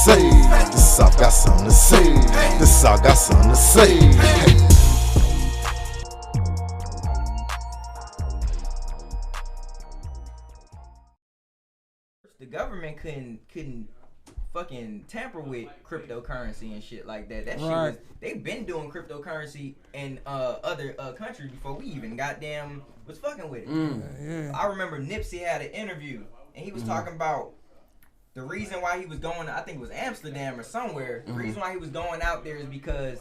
say. The South got something to say. The South got something to say. The government couldn't fucking tamper with cryptocurrency and shit like that. That shit was, they've been doing cryptocurrency in other countries before we even goddamn was fucking with it. I remember Nipsey had an interview and he was talking about the reason why he was going, I think it was Amsterdam or somewhere. The reason why he was going out there is because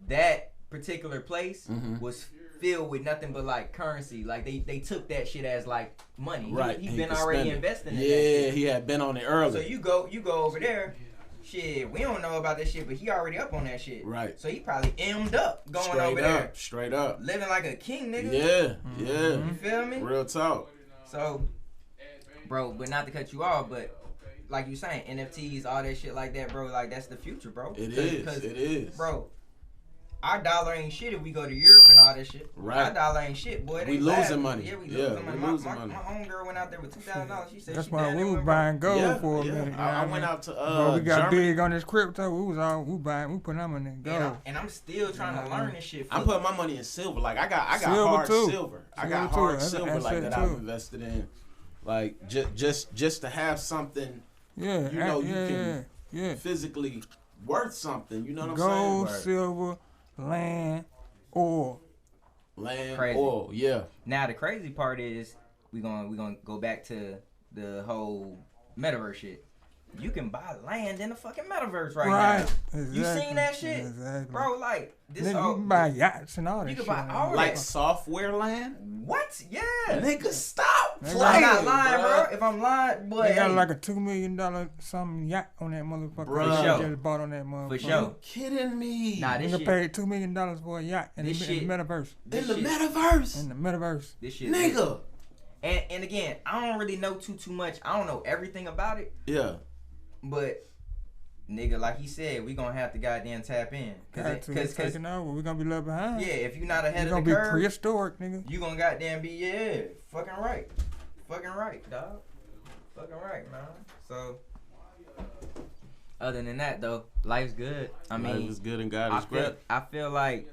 that particular place was filled with nothing but like currency. Like they took that shit as like money. Right. He been already investing in that shit. shit. He had been on it early. So you go over there. Shit, we don't know about that shit, but he already up on that shit. Right. So he probably M'd up going straight over there. Straight up. Living like a king, nigga. Yeah. Yeah. You feel me? Real talk. So, bro, but not to cut you off, but like you saying, NFTs, all that shit like that, bro, like that's the future, bro. It is. Bro, our dollar ain't shit if we go to Europe and all that shit. Right. Our dollar ain't shit, boy. We losing money. Yeah, we losing money. My homegirl went out there with $2,000. She said that's she why we was buying gold for a minute. I went out to bro, we got Germany. big on this crypto. We putting our money in gold. And I'm still trying to learn this shit. I'm putting my money in silver. Like I got hard silver. I got hard silver like that I've invested in. Like just to have something. Yeah, you know, you can physically worth something. You know what I'm saying? Gold, silver, land, oil. Oil, yeah. Now the crazy part is we gonna go back to the whole metaverse shit. You can buy land in the fucking metaverse right now. Exactly. You seen that shit? Exactly. Bro, like this you can buy yachts and all that shit. You can buy all like that. software land? What? Yeah. Nigga, stop playing. I'm not lying, bro. If I'm lying, boy. They got like a $2 million something yacht on that motherfucker. Bro. Just bought on that motherfucker. For sure. You kidding me? Nah, this nigga shit. paid $2 million for a yacht in the metaverse. In the metaverse? In the metaverse. This shit. Nigga. And again, I don't really know too much. I don't know everything about it. Yeah. But nigga, like he said, we gonna have to goddamn tap in. Cause taking over, we gonna be left behind. Yeah, if you're not ahead of the curve, you gonna be prehistoric, nigga. You gonna goddamn be fucking right, dog, fucking right, man. So, other than that though, life's good. I mean, life is good and God is great. I feel like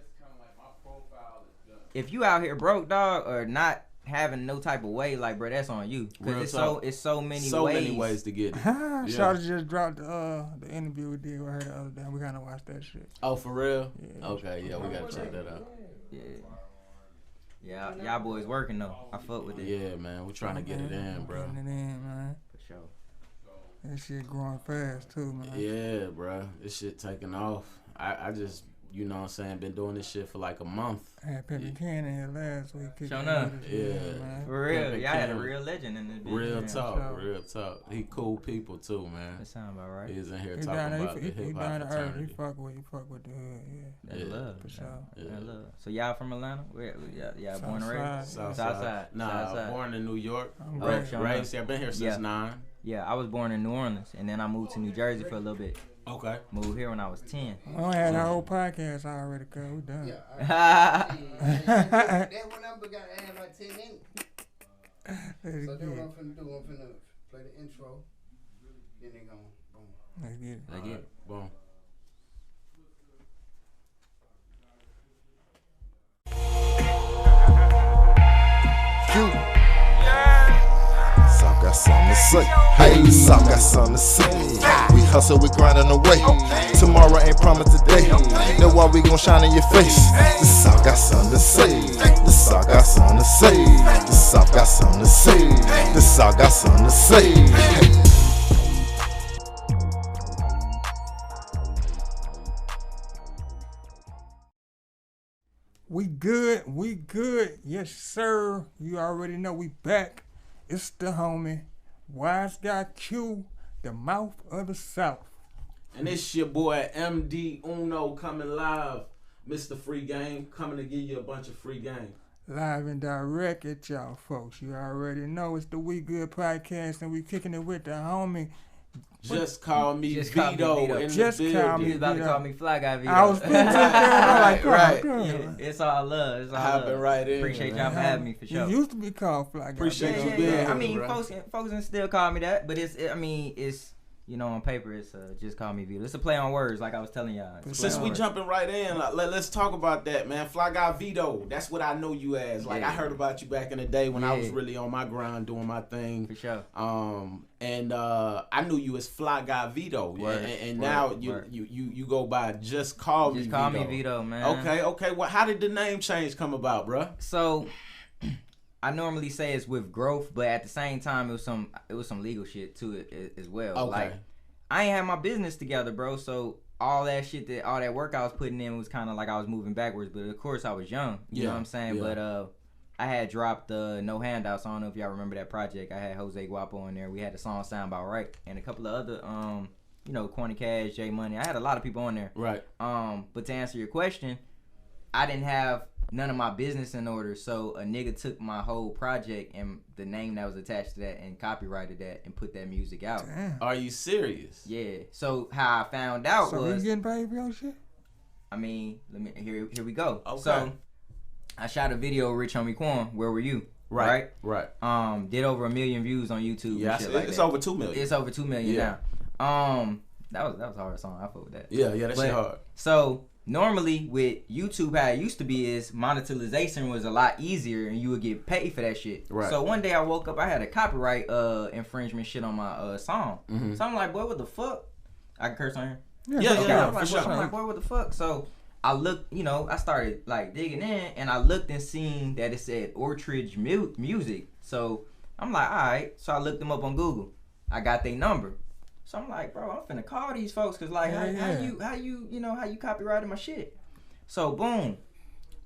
if you out here broke, dog, or not having no type of way, like, bro, that's on you. Cause it's so many ways to get it. Shawty just dropped the interview we did with her the other day. We gotta watch that shit. Oh, for real? Yeah. Okay, yeah, we gotta check that out. Yeah, y'all boys working though. I fuck with it. Yeah, man, we trying to get it in, bro. Getting it in, man. For sure. That shit growing fast too, man. Yeah, bro, this shit taking off. I just, you know what I'm saying, been doing this shit for like a month. I had Peppy Ken in here last week. Showing up. Yeah. Man. For real. Y'all had a real legend in this bitch. Real talk. He cool people too, man. That sound about right. He's in here talking about the hip hop fraternity. He fuck with the hood, yeah. That's love. For sure. That's love. So y'all from Atlanta? Where y'all born and raised? Southside. Nah, born in New York. Raised. I've been here since 9. Yeah, I was born in New Orleans, and then I moved to New Jersey for a little bit. Okay. Moved here when I was 10. We don't have our whole podcast already, cuz we done. That one number got to add like 10 minutes. So then what I'm finna do, I'm finna play the intro. Then they gon' boom. Let's get it. Let's get it. Boom. South got something to say. Hey, South got something to say. We hustle, we grinding away. Tomorrow ain't promised today. Know why we gon' shine in your face. The South got something to say. The South got something to say. The South got something to say. The South got something to say. We good. Yes, sir. You already know we back. It's the homie, Wise Guy Q, the mouth of the South. And it's your boy MD Uno coming live. Mr. Free Game coming to give you a bunch of free game. Live and direct at y'all folks. You already know it's the We Good podcast and we kicking it with the homie. Just call me Veto in Just the call building. me He's about to Veto. call me Fly Guy Veto. I was thinking that. Right. Yeah, it's all love. It's all Hopping love. right in, Appreciate man. y'all for having me for sure. You used to be called Fly Guy. Appreciate you Yeah. being I mean, here, bro. folks can still call me that, but it's you know, on paper, it's just call me Veto. It's a play on words, like I was telling y'all. Since we jumping right in, let's talk about that, man. Fly Guy Veto. That's what I know you as. Like, I heard about you back in the day when I was really on my grind doing my thing. For sure. And I knew you as Fly Guy Veto. And now you go by Just Call Me Veto. Just call me Veto, man. Okay. Well, how did the name change come about, bruh? So, I normally say it's with growth, but at the same time, it was some legal shit to it as well. Okay. Like, I ain't had my business together, bro. So all that shit, all that work I was putting in was kind of like I was moving backwards. But of course, I was young. You know what I'm saying? Yeah. But I had dropped No Handouts. I don't know if y'all remember that project. I had Jose Guapo in there. We had the song Sound About Right, and a couple of other, you know, Corny Cash, J Money. I had a lot of people on there. Right. But to answer your question, I didn't have none of my business in order, so a nigga took my whole project and the name that was attached to that and copyrighted that and put that music out. Damn. Are you serious? Yeah. So how I found out was, so you getting paid for your shit? I mean, here we go. Okay. So I shot a video with Rich Homie Quan, Where Were You? Right. Did over 1 million views on YouTube. Yeah, and shit like it's that. over 2 million. It's over 2 million now. That was a hard song. I fuck with that. Yeah, that shit hard. So normally with YouTube, how it used to be is monetization was a lot easier and you would get paid for that shit. Right. So one day I woke up, I had a copyright infringement shit on my song. Mm-hmm. So I'm like, boy, what the fuck? I can curse on here? Yeah, I'm for sure. like, boy, what the fuck? So I looked, you know, I started like digging in and I looked and seen that it said Ortridge Music. So I'm like, all right. So I looked them up on Google. I got their number. So I'm like, bro, I'm finna call these folks because like, how you copyrighted my shit? So boom.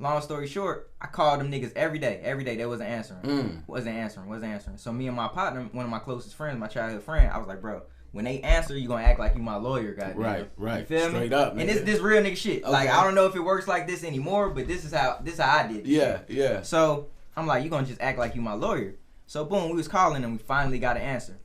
Long story short, I called them niggas every day. Every day they wasn't answering. Wasn't answering. So me and my partner, one of my closest friends, my childhood friend, I was like, bro, when they answer, you gonna act like you my lawyer, goddamn. Right. You feel Straight me? up, nigga. And this real nigga shit. Okay. Like I don't know if it works like this anymore, but this is how I did it. Yeah. So I'm like, you gonna just act like you my lawyer. So boom, we was calling and we finally got an answer.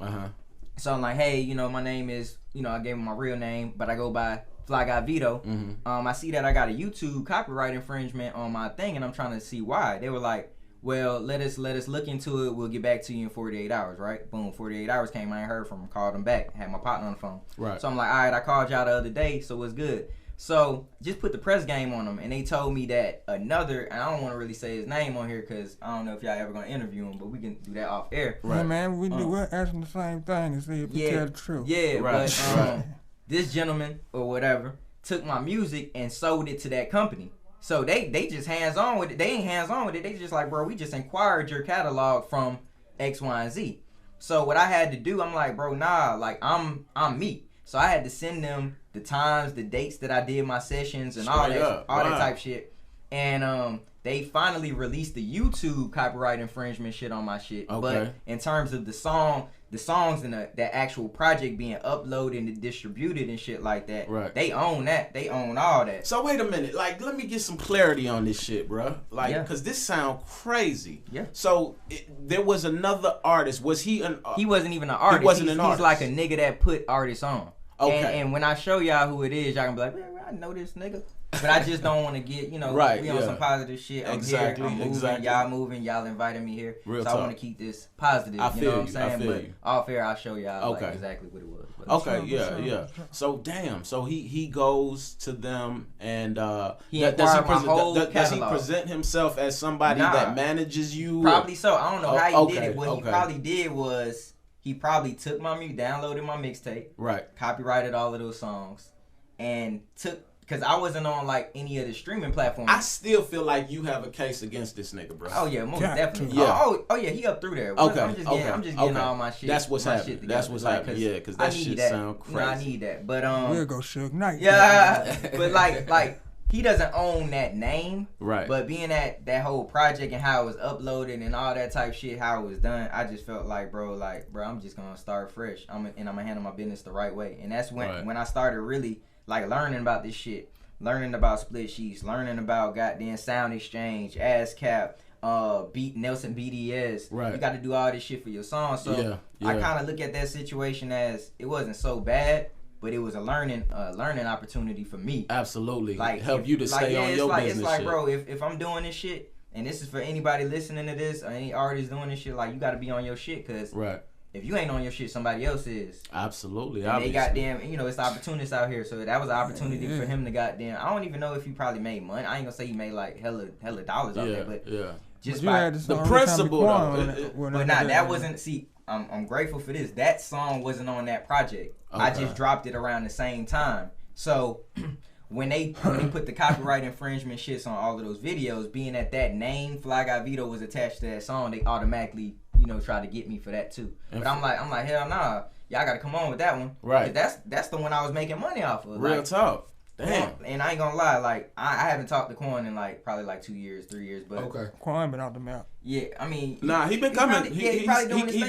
So I'm like, hey, you know, my name is, you know, I gave him my real name, but I go by Fly Guy Veto. I see that I got a YouTube copyright infringement on my thing, and I'm trying to see why. They were like, well, let us look into it. We'll get back to you in 48 hours, right? Boom, 48 hours came. I ain't heard from him. Called him back. Had my partner on the phone. Right. So I'm like, all right, I called y'all the other day, so what's good? So just put the press game on them, and they told me that another, and I don't want to really say his name on here because I don't know if y'all ever gonna interview him, but we can do that off air. Right, yeah, man. We're asking the same thing and see if you tell the truth. Yeah, right. But this gentleman or whatever took my music and sold it to that company. So they just hands on with it. They ain't hands on with it. They just like, bro, we just inquired your catalog from X, Y, and Z. So what I had to do, I'm like, bro, nah, like I'm me. So I had to send them the times, the dates that I did my sessions and all that type shit. And they finally released the YouTube copyright infringement shit on my shit. Okay. But in terms of the songs and the actual project being uploaded and distributed and shit like that, right. They own that. They own all that. So wait a minute. Like, let me get some clarity on this shit, bro. Like, because this sound crazy. Yeah. So there was another artist. Was he an? He wasn't even an artist. He wasn't an artist. He's like a nigga that put artists on. Okay. And when I show y'all who it is, y'all gonna be like, man, I know this nigga. But I just don't want to get, you know, we on some positive shit. I'm here, I'm moving, y'all moving, y'all invited me here. Real so talk. I want to keep this positive, you know what I'm saying? But all fair, I'll show y'all like, exactly what it was. But yeah. So damn, so he goes to them and does he present himself as somebody that manages you? Probably so. I don't know how he did it. What he probably did was he probably took my music, downloaded my mixtape, right, copyrighted all of those songs, and took. Because I wasn't on like any of the streaming platforms. I still feel like you have a case against this nigga, bro. Oh yeah, most definitely. Yeah. Oh yeah, he up through there. Okay. I'm just getting all my shit. That's what's happening. That's what's happening. Yeah, because that shit sound crazy. I need that. But we'll go Suge Knight. Yeah, but like he doesn't own that name. Right. But being that whole project and how it was uploaded and all that type shit, how it was done, I just felt like, bro, I'm just gonna start fresh. I'm gonna handle my business the right way. And that's when I started really like learning about this shit. Learning about split sheets, learning about goddamn sound exchange, ASCAP, beat Nelson BDS. Right. You got to do all this shit for your song. So I kind of look at that situation as it wasn't so bad, but it was a learning opportunity for me. Absolutely. Like help you to stay on your business. It's like, shit. bro, if I'm doing this shit, and this is for anybody listening to this or any artist doing this shit, like you got to be on your shit, cause if you ain't on your shit, somebody else is. Absolutely. And they goddamn, it's opportunists out here. So that was an opportunity for him to goddamn. I don't even know if he probably made money. I ain't gonna say he made like hella dollars out there, but just by the principle though. But nah, that wasn't. See, I'm grateful for this. That song wasn't on that project. Okay. I just dropped it around the same time. So when they put the copyright infringement shits on all of those videos, being that name Fly Guy Veto was attached to that song, they automatically try to get me for that too. But I'm like hell nah, y'all gotta come on with that one. Right. That's the one I was making money off of. Real talk. Damn. And I ain't gonna lie, like I haven't talked to Quan in like probably like 2 years, 3 years, but Quan been out the map. Yeah, I mean, nah, he been coming. He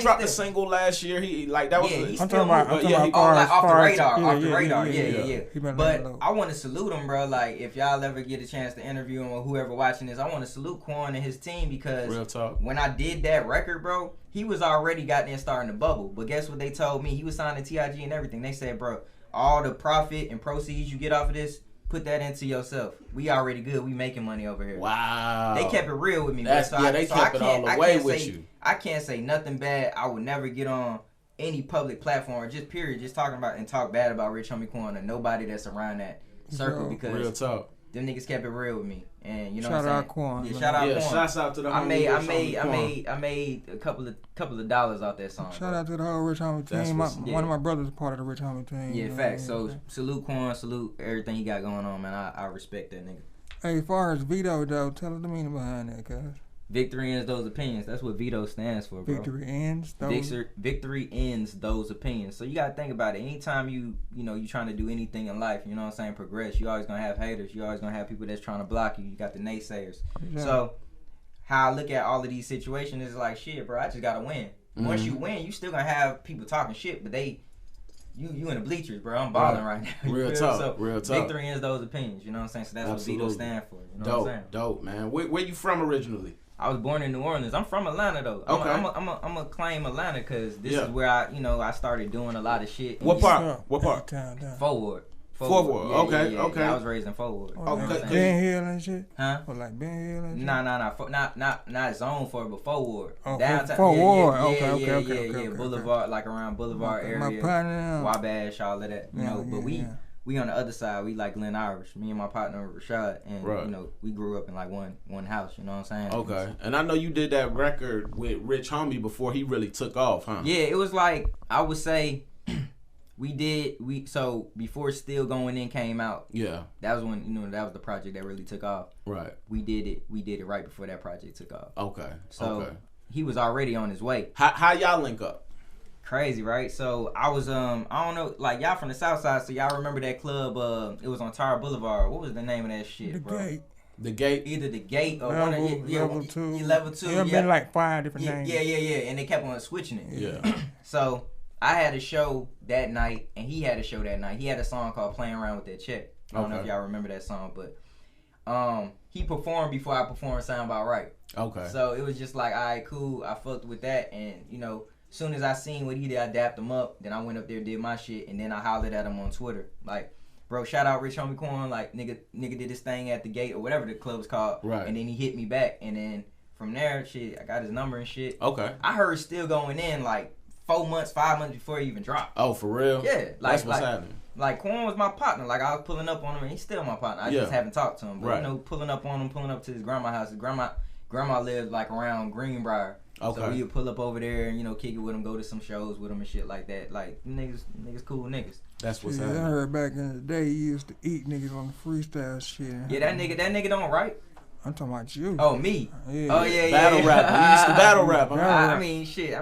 dropped a single last year. He like that was. I'm talking about off the radar. Yeah. But I want to salute him, bro. Like if y'all ever get a chance to interview him or whoever watching this, I want to salute Quan and his team because real talk. When I did that record, bro, he was already goddamn starting to bubble. But guess what they told me? He was signing TIG and everything. They said, bro, all the profit and proceeds you get off of this, put that into yourself. We already good. We making money over here. Wow. They kept it real with me. They kept it all the way with you. I can't say nothing bad. I would never get on any public platform or just period. Just talking about and talk bad about Rich Homie Quan and nobody that's around that circle because real talk. Them niggas kept it real with me. And shout what I'm out Quan. Yeah, shout out Quan. Shouts out to the I made a couple of dollars out that song. Shout out to the whole Rich Homie team. One of my brothers is part of the Rich Homie team. Yeah, facts. So salute Quan, salute everything he got going on, man. I respect that nigga. Hey, as far as Veto though, tell us the meaning behind that, cuz. Victory ends those opinions. That's what Veto stands for, bro. Victory ends those. Victory ends those opinions. So you gotta think about it. Anytime you trying to do anything in life, you know what I'm saying, progress, you always gonna have haters. You always gonna have people that's trying to block you. You got the naysayers. Yeah. So how I look at all of these situations is like, shit, bro, I just gotta win. Mm-hmm. Once you win, you still gonna have people talking shit, but you in the bleachers, bro. I'm balling right now. Real talk. So real talk. Victory ends those opinions. You know what I'm saying? So that's Absolutely. what Veto stands for. You know what I'm saying? Dope, man. Where you from originally? I was born in New Orleans. I'm from Atlanta though. Okay. I'm gonna claim Atlanta because this is where I started doing a lot of shit. What part? What part? Forward. Okay. Yeah, I was raised in Forward. Okay. Ben Hill and shit. Huh? Or like Ben Hill and shit. Not zone Forward, but Forward. Oh, downtown. Forward. Okay. Boulevard, like around Boulevard area. My partner. Wabash, all of that. You know, but we on the other side, we like Glen Irish. Me and my partner Rashad, and we grew up in like one house. You know what I'm saying? Okay. And I know you did that record with Rich Homie before he really took off, huh? Yeah, it was like I would say so before Still Going In came out. Yeah. That was when that was the project that really took off. Right. We did it right before that project took off. Okay. So he was already on his way. How y'all link up? Crazy, right? So I was I don't know, like y'all from the South Side, so y'all remember that club? It was on Tara Boulevard. What was the name of that shit, bro? The Gate. Either the Gate or level 2. Level 2. There been like 5 different names. Yeah. And they kept on switching it. Yeah. So I had a show that night, and he had a show that night. He had a song called "Playing Around with That Check." I don't know if y'all remember that song, but he performed before I performed "Sound About Right." Okay. So it was just like, all right, cool. I fucked with that, and as soon as I seen what he did, I dapped him up. Then I went up there, did my shit, and then I hollered at him on Twitter. Like, bro, shout out Rich Homie Quan. Like, nigga did this thing at the Gate or whatever the club was called. Right. And then he hit me back. And then from there, shit, I got his number and shit. Okay. I heard Still Going In like 4 months, 5 months before he even dropped. Oh, for real? Yeah. That's what's happening. Like, Quan was my partner. Like, I was pulling up on him, and he's still my partner. I just haven't talked to him. But, pulling up on him, pulling up to his grandma's house. His grandma lived, like, around Greenbrier. Okay. So we would pull up over there and, kick it with him, go to some shows with him and shit like that. Like, niggas cool niggas. That's what's happening. I heard back in the day he used to eat niggas on the freestyle shit. Yeah, that nigga don't write. I'm talking about you. Oh, me? Yeah. Oh, yeah. Battle rapper. He used to battle rap. I mean, shit.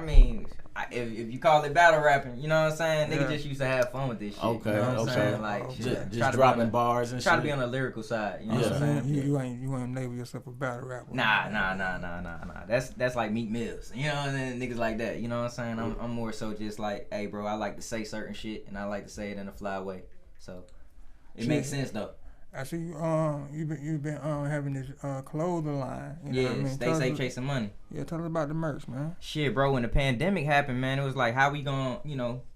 If you call it battle rapping, you know what I'm saying? Nigga just used to have fun with this shit. Okay, you know what I'm saying? Like, just dropping bars and shit. Try to be on the lyrical side. You know what I'm saying? You ain't label yourself a battle rapper. Nah. That's like Meek Mills. You know what I'm saying? Niggas like that. You know what I'm saying? I'm more so just like, hey, bro, I like to say certain shit, and I like to say it in a fly way. So it makes sense though. I see you've been having this clothing line. You know what I mean? Stay safe chasing money. Yeah, tell us about the merch, man. Shit, bro, when the pandemic happened, man, it was like, how we gonna,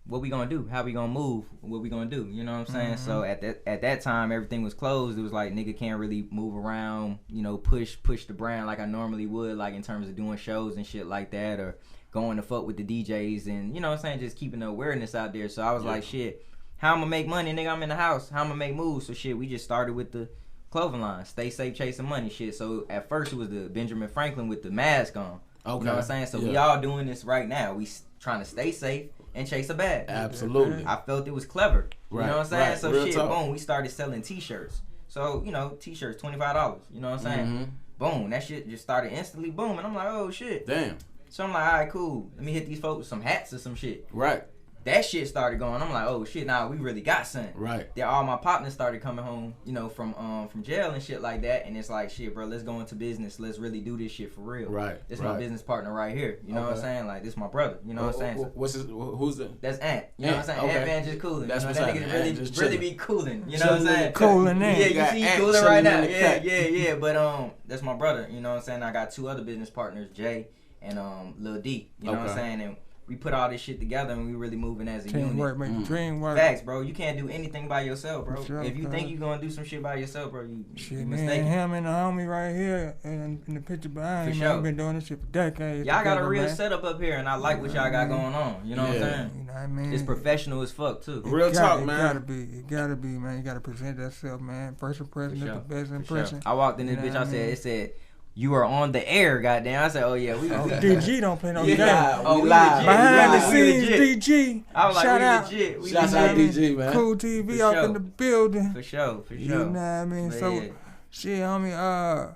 what we gonna do? How we gonna move? What we gonna do? You know what I'm saying? So at that time, everything was closed. It was like, nigga can't really move around, push the brand like I normally would, like in terms of doing shows and shit like that, or going to fuck with the DJs and, you know what I'm saying, just keeping the awareness out there. So I was like, shit, how I'm gonna make money, nigga? I'm in the house. How I'm gonna make moves? So shit, we just started with the clothing line, stay safe, chasing money, shit. So at first it was the Benjamin Franklin with the mask on. Okay. You know what I'm saying? So we all doing this right now. We trying to stay safe and chase a bag. Absolutely. I felt it was clever. Right. You know what I'm saying? Right. So Real shit, talk. boom, we started selling t-shirts. So, you know, t-shirts, $25. You know what I'm saying? Boom, that shit just started instantly booming. I'm like, oh shit. Damn. So I'm like, all right, cool. Let me hit these folks with some hats or some shit. Right. That shit started going. I'm like, oh shit, nah, we really got something. Right. Then all my partners started coming home, you know, from jail and shit like that. And it's like, shit, bro, let's go into business. Let's really do this shit for real. Right. This my business partner right here. You know what I'm saying? Like, this my brother. You know what I'm saying? So, what's his? Who's the? that's Ant. You know what I'm saying? Okay. Ant man just cooling. That's you know, what's that happening. nigga Ant just really chilling. be cooling. You know what I'm saying? Cooling Yeah, Ant. you got see he Ant cooling chilling right in now. the Yeah, cut. yeah. But that's my brother. You know what I'm saying? I got two other business partners, Jay and Lil D. You know what I'm saying? And we put all this shit together and we really moving as a Teamwork, unit. make the dream work. Facts, bro. You can't do anything by yourself, bro. Sure, if you think you're gonna do some shit by yourself, bro, you Shit, mistaken. man, him and the homie right here and in the picture behind For him, sure. man, been doing this shit for decades. Y'all got a together, real man. setup up here, and I like what y'all got going on. You know what I'm saying? You know what I mean? It's professional as fuck too. Real talk, man. It gotta be, man. You gotta present yourself, man. First impression is sure. the best For impression. sure. I walked in this You bitch. know I what I said, mean? it said, you are on the air, goddamn. I said, oh yeah, we DG don't play no Yeah. game. Oh, we live. legit. Behind the We scenes, legit. DG. I was like, Shout we out. legit. We Shouts legit. out DG, man. Cool TV For up sure. in the building. For sure, for You sure. know what I mean? But So, yeah. shit, homie,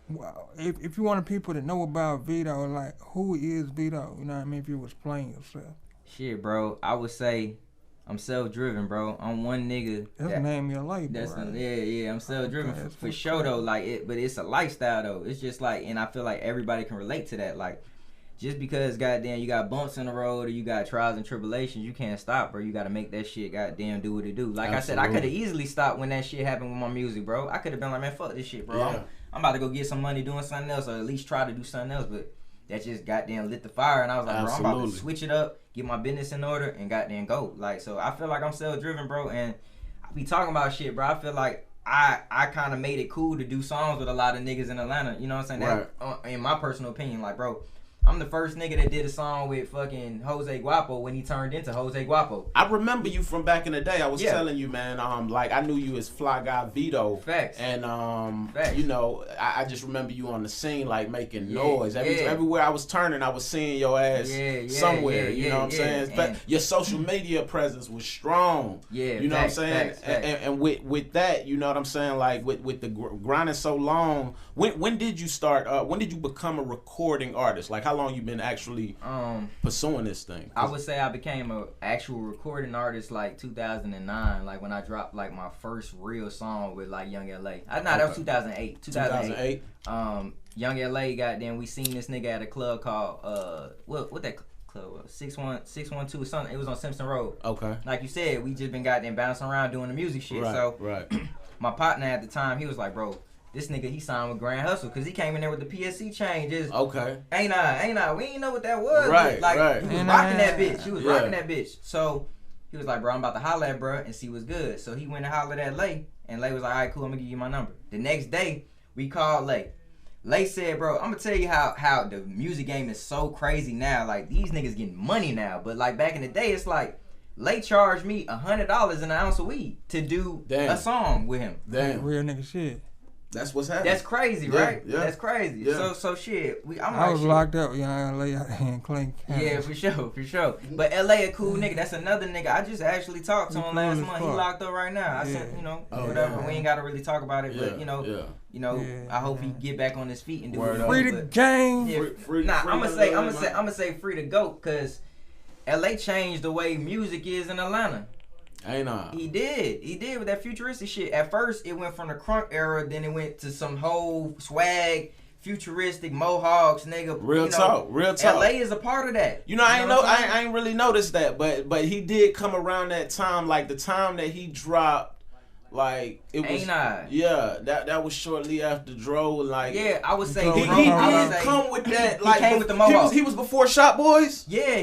well, if you want people to know about Veto, like, who is Veto? You know what I mean? If you was playing yourself. Shit, bro. I would say I'm self-driven, bro. I'm one nigga. That's the name of your label, That's right? yeah. I'm self-driven Okay, for sure though. Like it, but it's a lifestyle though. It's just like, and I feel like everybody can relate to that. Like, just because goddamn you got bumps in the road or you got trials and tribulations, you can't stop, bro. You got to make that shit goddamn do what it do. Like I said, I could have easily stopped when that shit happened with my music, bro. I could have been like, man, fuck this shit, bro. Yeah. I'm about to go get some money doing something else, or at least try to do something else. But that just goddamn lit the fire, and I was like, bro, I'm about to switch it up, get my business in order, and goddamn go. Like, so I feel like I'm self-driven, bro, and I be talking about shit, bro. I feel like I kind of made it cool to do songs with a lot of niggas in Atlanta. You know what I'm saying? Right. That, in my personal opinion, like, bro, I'm the first nigga that did a song with fucking Jose Guapo when he turned into Jose Guapo. I remember you from back in the day. I was telling you, man, like I knew you as Fly Guy Veto. Facts. And Facts. you know, I just remember you on the scene like making noise. Everywhere I was turning, I was seeing your ass somewhere. You know what I'm saying? But your social media presence was strong. Yeah. You know facts, what I'm saying? Facts. And with that, you know what I'm saying? Like with the grinding so long, when did you start? When did you become a recording artist? Like how long you been actually pursuing this thing? I would say I became a actual recording artist like 2009, like when I dropped like my first real song with like Young LA. That was 2008. 2008. Young LA, goddamn, we seen this nigga at a club called what that club was? 612 or something. It was on Simpson Road. Okay. Like you said, we just been goddamn bouncing around doing the music shit. Right. My partner at the time, he was like, bro, this nigga, he signed with Grand Hustle because he came in there with the PSC chain. Just ain't I? We ain't know what that was. Right, like, right. He was rocking that bitch. He was rocking that bitch. So he was like, bro, I'm about to holler at bro and see what's good. So he went and hollered at Lay, and Lay was like, all right, cool, I'm gonna give you my number. The next day, we called Lay. Lay said, bro, I'm gonna tell you how the music game is so crazy now. Like, these niggas getting money now, but like back in the day, it's like Lay charged me $100 an ounce of weed to do a song with him. Damn, real nigga shit. That's what's happening. That's crazy, right? Yeah. That's crazy. Yeah. So shit. I was locked up, LA and Clink. Yeah, for sure. But LA a cool nigga. That's another nigga. I just actually talked to him last month. He locked up right now. I sent, whatever. We ain't gotta really talk about it, but I hope he get back on his feet and do it. Free the game. I'ma say free to go, cause LA changed the way music is in Atlanta. Ain't I? He did with that futuristic shit. At first, it went from the crunk era, then it went to some whole swag, futuristic mohawks, nigga. Real talk. LA is a part of that. I ain't really noticed that, but he did come around that time, like the time that he dropped. Like it was, ain't I? Yeah, that was shortly after Dro. Like I would say he did come with that. Like he came with the mohawk. He was before Shop Boys. Yeah,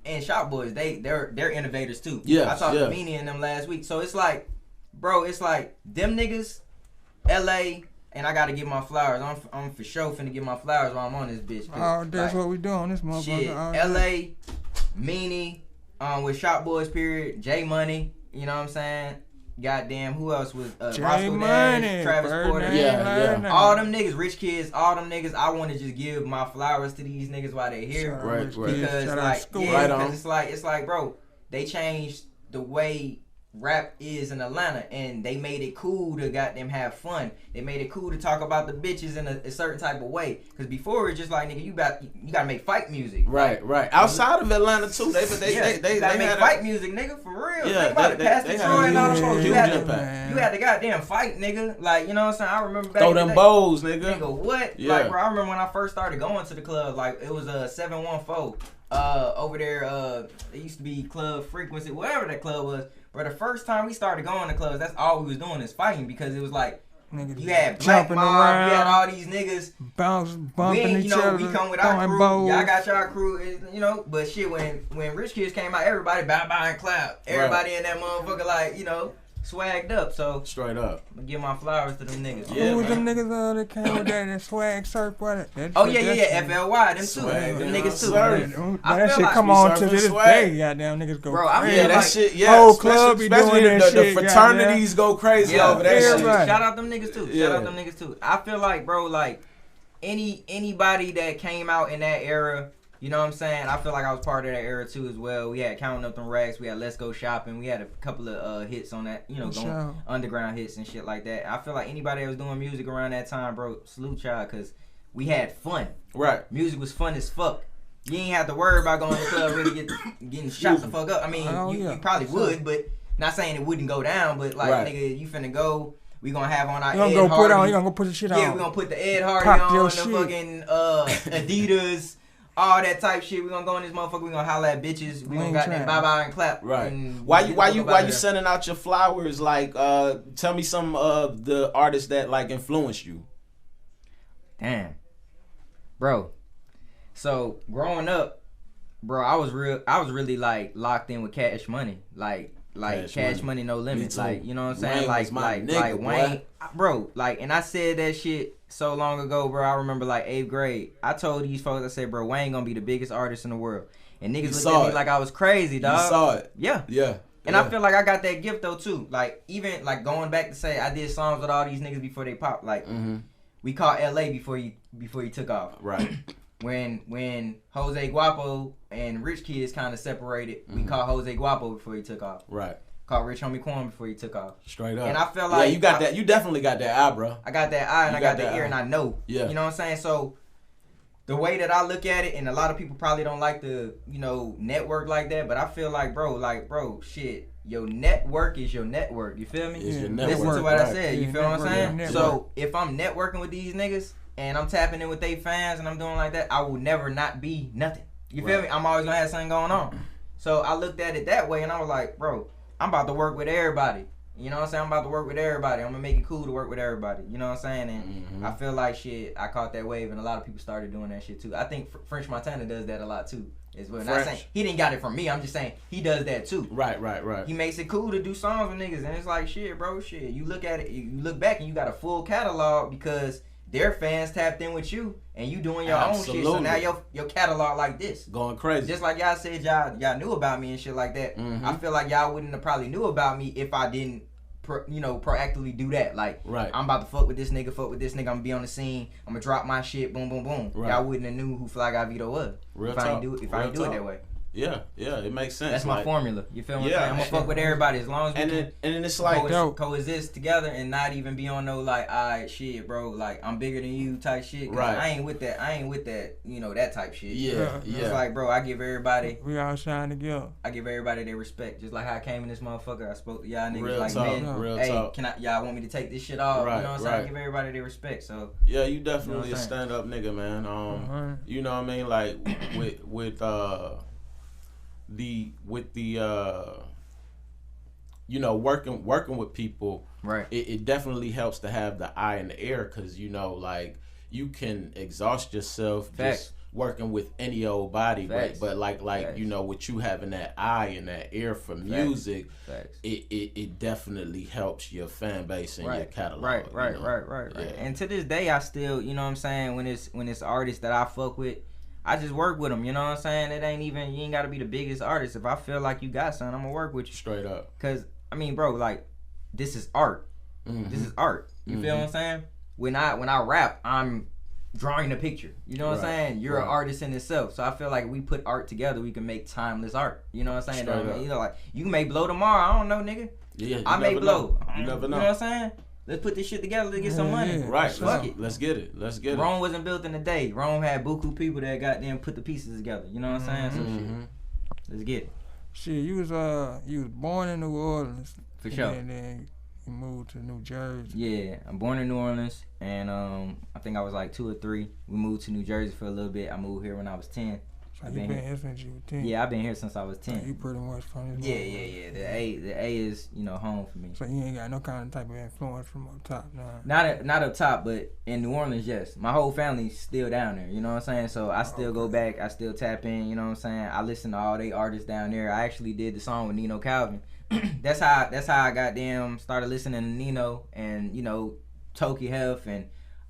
and Shop Boys, they're innovators too. Yeah, I talked to Meanie and them last week. So it's like, bro, them niggas, LA, and I gotta get my flowers. I'm for sure finna get my flowers while I'm on this bitch. Oh, that's like, what we doing. This motherfucker. Shit, LA, Meanie, with Shop Boys, period. J Money, you know what I'm saying? Goddamn, who else was Roscoe Dash, Travis Porter? Yeah. All them niggas, Rich Kids, all them niggas. I want to just give my flowers to these niggas while they here, right. Because like, yeah, because it's like, bro, they changed the way rap is in Atlanta, and they made it cool to goddamn have fun. They made it cool to talk about the bitches in a certain type of way. Cause before it's just like, nigga, you gotta make fight music. Right. Outside of Atlanta too, they gotta make fight music, nigga, for real. Yeah, think about it, Pastor Troy and all them folks. You had to goddamn fight, nigga. Like, you know what I'm saying? I remember back throw in the them day, bows, nigga. Nigga, what? Yeah. Like, bro, I remember when I first started going to the club. Like, it was a 714. Over there, it used to be Club Frequency, whatever that club was. But the first time we started going to clubs, that's all we was doing is fighting, because it was like, niggas you had Black Mob, you had all these niggas bumping each other. We come with our crew, y'all got y'all crew, you know. But shit, when Rich Kids came out, everybody bow and clap. Everybody in that motherfucker, like, you know, swagged up. So straight up, I'm gonna give my flowers to them niggas. Yeah, who was them niggas that came with that swag surf? What? Oh yeah, FLY, them too, them niggas too. That shit come on to this day, goddamn niggas go. Bro, crazy. Yeah, that shit, yeah. Whole club be doing that shit. The fraternities go crazy over that shit. Shout out them niggas too. Shout out them niggas too. I feel like, bro, like anybody that came out in that era. You know what I'm saying? I feel like I was part of that era too as well. We had Counting Up Them Racks. We had Let's Go Shopping. We had a couple of hits on that, you know, going underground hits and shit like that. I feel like anybody that was doing music around that time, bro, salute y'all, because we had fun. Right. Music was fun as fuck. You ain't have to worry about going to the club really getting shot the fuck up. I mean, you probably would, but not saying it wouldn't go down, but like, nigga, you finna go. We gonna have on our Ed Hardy. You gonna go put the shit on. Yeah, we gonna put the Ed Hardy on, the fucking Adidas. All that type shit. We gonna go in this motherfucker. We gonna holler at bitches. We gonna got that bye and clap. Right. Why you sending out your flowers? Like, tell me some of the artists that like influenced you. Damn, bro. So growing up, bro, I was really like locked in with Cash Money. Like Cash Money No Limits. Like, you know what I'm saying? Like Wayne, bro. Like, and I said that shit so long ago, bro. I remember like 8th grade. I told these folks, I said, bro, Wayne gonna be the biggest artist in the world. And niggas looked at me like I was crazy, dog. You saw it. Yeah. And I feel like I got that gift though too. Like, even like going back to say I did songs with all these niggas before they popped. Like, we caught LA before he took off. Right. When Jose Guapo and Rich Kids kind of separated, we caught Jose Guapo before he took off. Right. Caught Rich Homie Quan before he took off. Straight up. And I feel like you got that. You definitely got that eye, bro. I got that eye and I got that ear, and I know. Yeah. You know what I'm saying? So the way that I look at it, and a lot of people probably don't like to, you know, network like that, but I feel like, bro, shit. Your network is your network. You feel me? It's your network. Listen to what I said. You feel what I'm saying? Network. So if I'm networking with these niggas and I'm tapping in with they fans and I'm doing like that, I will never not be nothing. You feel me? I'm always gonna have something going on. So I looked at it that way and I was like, bro, I'm about to work with everybody. You know what I'm saying? I'm about to work with everybody. I'm gonna make it cool to work with everybody. You know what I'm saying? And I feel like shit, I caught that wave and a lot of people started doing that shit too. I think French Montana does that a lot too. As well. Not saying he didn't got it from me. I'm just saying he does that too. Right. He makes it cool to do songs with niggas, and it's like shit, bro. Shit, you look at it, you look back, and you got a full catalog because their fans tapped in with you, and you doing your own shit. So now your catalog like this, going crazy. Just like y'all said, y'all knew about me and shit like that. I feel like y'all wouldn't have probably knew about me if I didn't. Proactively do that. Like, I'm about to fuck with this nigga. I'm gonna be on the scene. I'm gonna drop my shit. Boom, boom, boom. Right. Y'all wouldn't have knew who Fly Guy Veto was if I didn't do it that way. Yeah, it makes sense. That's my formula. You feel what I'm saying? I'm gonna fuck with everybody as long as we and then it's like coexist together and not even be on no like, alright, shit, bro, like I'm bigger than you type shit. Right. I ain't with that, you know, that type shit. Yeah. It's like, bro, I give everybody. We all shine together. I give everybody their respect. Just like how I came in this motherfucker, I spoke to y'all niggas real like, talk, man, real hey, talk. y'all want me to take this shit off? Right, You know what I'm saying? I give everybody their respect. So yeah, you definitely a stand up nigga, man. You know what I mean? Like with you know, working with people, right? It definitely helps to have the eye in the air, because you know, like, you can exhaust yourself working with any old body, Facts. but like Facts. you know, with you having that eye and that ear for music, Facts. it definitely helps your fan base and your catalog. Right. Yeah. And to this day, I still, you know what I'm saying, when it's artists that I fuck with, I just work with them. You know what I'm saying? It ain't even, you ain't got to be the biggest artist. If I feel like you got something, I'm gonna work with you. Straight up. Cause I mean, bro, like, this is art. Mm-hmm. This is art. You feel what I'm saying? When I rap, I'm drawing a picture. You know what I'm saying? You're an artist in itself. So I feel like if we put art together, we can make timeless art. You know what I'm saying? You know, like, you may blow tomorrow. I don't know, nigga. Yeah, I may blow. You never know. You know what I'm saying? Let's put this shit together to get some money. Right. Fuck it. Let's get it. Rome wasn't built in a day. Rome had buku people that goddamn put the pieces together. You know what I'm saying? So shit. Let's get it. Shit, you was born in New Orleans. For sure. And then you moved to New Jersey. Yeah, I'm born in New Orleans, and I think I was like 2 or 3. We moved to New Jersey for a little bit. I moved here when I was 10. So you been here since you were 10? Yeah, I've been here since I was 10. So you pretty much from this Yeah. The A is, you know, home for me. So you ain't got no kind of type of influence from up top, nah. Not up top, but in New Orleans, yes. My whole family's still down there, you know what I'm saying? So I still go back, I still tap in, you know what I'm saying? I listen to all they artists down there. I actually did the song with Nino Calvin. That's how I goddamn started listening to Nino and, you know, Toki Health and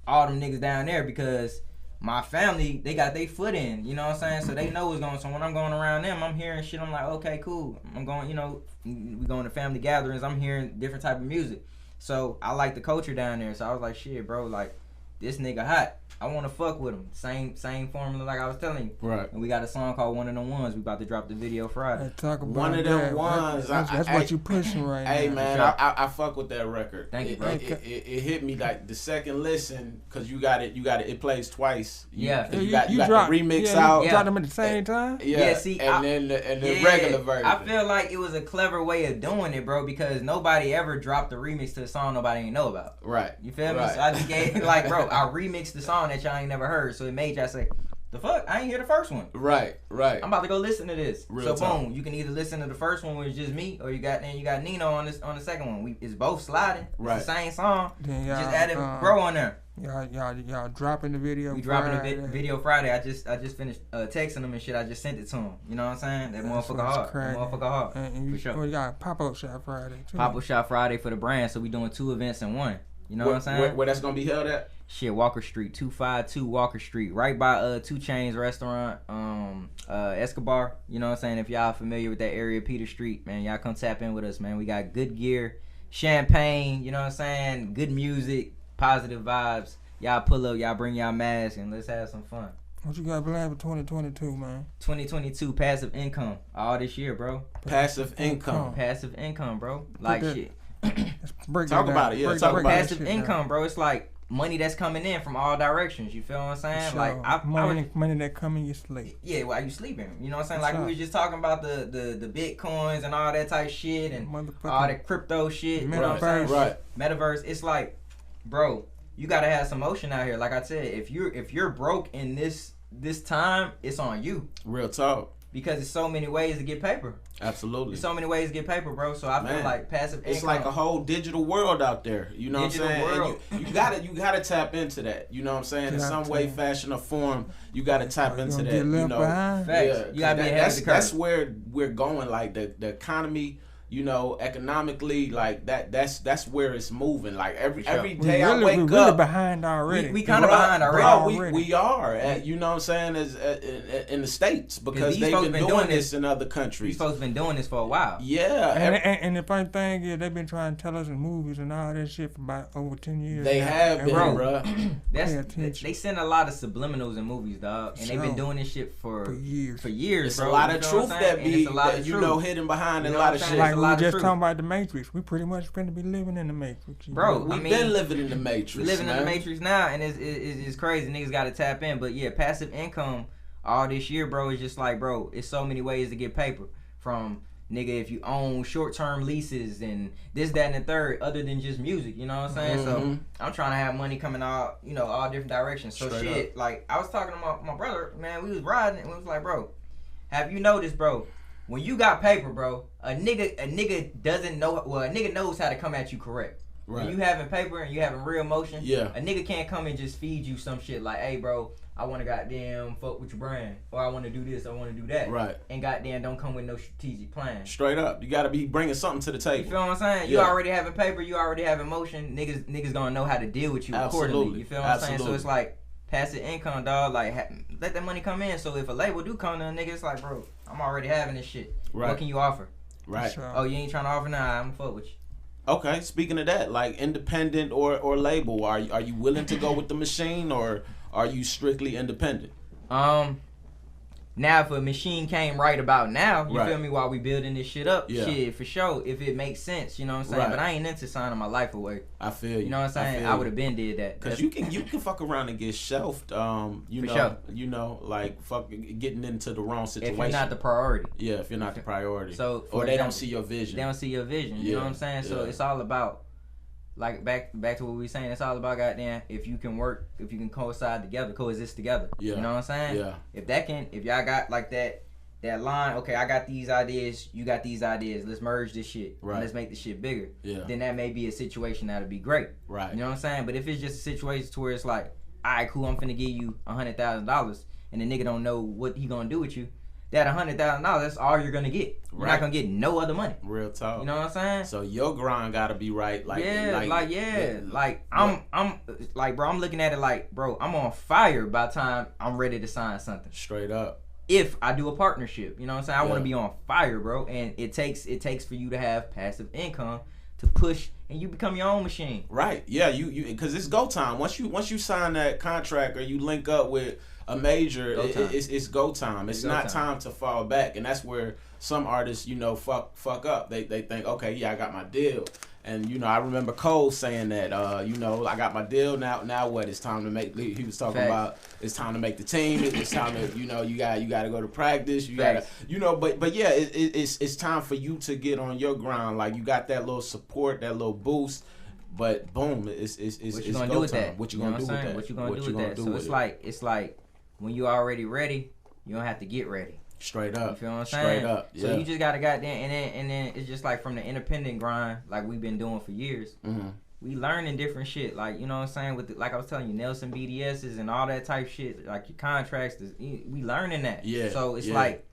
all them niggas down there, because my family, they got their foot in, you know what I'm saying? So they know what's going on. So when I'm going around them, I'm hearing shit. I'm like, okay, cool. I'm going, you know, we going to family gatherings. I'm hearing different type of music. So I like the culture down there. So I was like, shit, bro, like, this nigga hot. I want to fuck with him. Same formula like I was telling you. Right. And we got a song called One of Them Ones. We about to drop the video Friday. Talk about One of them ones. That's what you pushing right now. Hey man, I fuck with that record. Thank you, bro. It hit me like the second listen, cause you got it. It plays twice. You got the remix out. You dropped them at the same time. Yeah. See, and then the regular version. I feel like it was a clever way of doing it, bro, because nobody ever dropped the remix to a song nobody ain't know about. Right. You feel me? So I just gave like, bro, I remixed the song that y'all ain't never heard, so it made y'all say, the fuck? I ain't hear the first one. Right. I'm about to go listen to this. Real so talk. boom, you can either listen to the first one where it's just me, or you got Nino on the second one. It's both sliding. Right. It's the same song. Then Just added bro on there. Y'all dropping the video. We dropping the video Friday. I just finished texting him and shit. I just sent it to him. You know what I'm saying? That motherfucker hard. And for sure. We got pop-up shop Friday too. Pop-up shop Friday for the brand. So we doing 2 events in one. You know what I'm saying? Where that's gonna be held at? Shit, Walker Street, 252 Walker Street, right by 2 Chainz restaurant, Escobar. You know what I'm saying? If y'all familiar with that area, Peter Street, man, y'all come tap in with us, man. We got good gear, champagne, you know what I'm saying? Good music, positive vibes. Y'all pull up, y'all bring y'all mask, and let's have some fun. What you got planned for 2022, man? 2022, passive income, all this year, bro. Passive income, bro. Like shit. Talk about it, yeah. Talk about passive income, bro. It's like money that's coming in from all directions. You feel what I'm saying? Sure. Like money that come in your sleep. Yeah, while you sleeping. You know what I'm saying? Like we were just talking about the bitcoins and all that type shit and all that crypto shit. You know what I'm saying? Right. Metaverse. It's like, bro, you gotta have some motion out here. Like I said, if you're broke in this time, it's on you. Real talk. Because there's so many ways to get paper. Absolutely. There's so many ways to get paper, bro. So I feel like passive income. It's like a whole digital world out there. You know digital what I'm saying? World. You gotta tap into that. You know what I'm saying? In some way, fashion, or form, you gotta tap into that. You know, facts. You gotta be ahead of the curve. That's where we're going. Like the economy. You know, economically, like that's where it's moving. Like every day I wake up, we're really behind already. We kind of behind already. Bro, we are. You know what I'm saying? As in the States, because they've been doing this in other countries. These folks been doing this for a while. Yeah, and the funny thing is, they've been trying to tell us in movies and all that shit for about over 10 years. They have been, bro. They send a lot of subliminals in movies, dog, and they've been doing this shit for years. For years, it's bro. a lot of truth that hidden behind a lot of shit. Like we were just talking about the Matrix. We pretty much finna be living in the Matrix, bro. We've been living in the Matrix. We living in the Matrix now, and it's crazy. Niggas got to tap in, but yeah, passive income all this year, bro. Is just like, bro, it's so many ways to get paper. From nigga, if you own short-term leases and this, that, and the third, other than just music, you know what I'm saying? So I'm trying to have money coming out, you know, all different directions. So shit, like I was talking to my brother, man. We was riding, and we was like, bro, have you noticed, bro? When you got paper, bro, a nigga doesn't know. Well, a nigga knows how to come at you correct. Right. When you having paper and you having real motion, a nigga can't come and just feed you some shit like, hey, bro, I want to goddamn fuck with your brand, or I want to do this, I want to do that. Right. And goddamn don't come with no strategic plan. Straight up. You got to be bringing something to the table. You feel what I'm saying? You already having paper, you already having motion. Niggas gonna know how to deal with you accordingly. You feel what I'm saying? So it's like passive income, dog. Like let that money come in. So if a label do come to a nigga, it's like, bro, I'm already having this shit. Right. What can you offer? Right. Sure. Oh, you ain't trying to offer? Nah, I'm fuck with you. Okay. Speaking of that, like independent or label, are you willing to go with the machine, or are you strictly independent? Now if a machine came right about now, you feel me, while we building this shit up, shit, for sure, if it makes sense, you know what I'm saying? Right. But I ain't into signing my life away. I feel you. You know what I'm saying? I would have been did that. Cause you can fuck around and get shelved, you know, like fuck getting into the wrong situation. If you're not the priority. Yeah, if you're not the priority. So or they don't see your vision. They don't see your vision. You know what I'm saying? So it's all about, like back to what we were saying, it's all about goddamn if you can work, if you can coexist together. Yeah. You know what I'm saying? Yeah. If y'all got like that line, okay, I got these ideas, you got these ideas, let's merge this shit. Right. And let's make the shit bigger. Yeah. Then that may be a situation that'll be great. Right. You know what I'm saying? But if it's just a situation to where it's like, alright, cool, I'm finna give you $100,000 and the nigga don't know what he gonna do with you, that $100,000, that's all you're gonna get. You're not gonna get no other money. Real talk. You know what I'm saying? So your grind gotta be right. Like I'm like, bro, I'm looking at it like, bro, I'm on fire by the time I'm ready to sign something. Straight up. If I do a partnership, you know what I'm saying? I want to be on fire, bro. And it takes for you to have passive income to push, and you become your own machine. Right. Yeah. You because it's go time. Once you sign that contract or you link up with a major, it's go time. It's not time to fall back, and that's where some artists, fuck up. They think, okay, yeah, I got my deal, and I remember Cole saying that, I got my deal. Now what? It's time to make. He was talking about it's time to make the team. It's time to, you got to go to practice. You got to, but yeah, it's time for you to get on your ground. Like you got that little support, that little boost. But boom, it's what you gonna do with that? What you gonna do with that? What you gonna do with that? So it's like when you already ready, you don't have to get ready. Straight up. You feel what I'm saying? Straight up. Yeah. So you just gotta goddamn, and then it's just like from the independent grind, like we've been doing for years. Mm-hmm. We learning different shit, like you know what I'm saying. With like I was telling you, Nelson BDSs and all that type shit, like your contracts. We learning that. Yeah. So it's like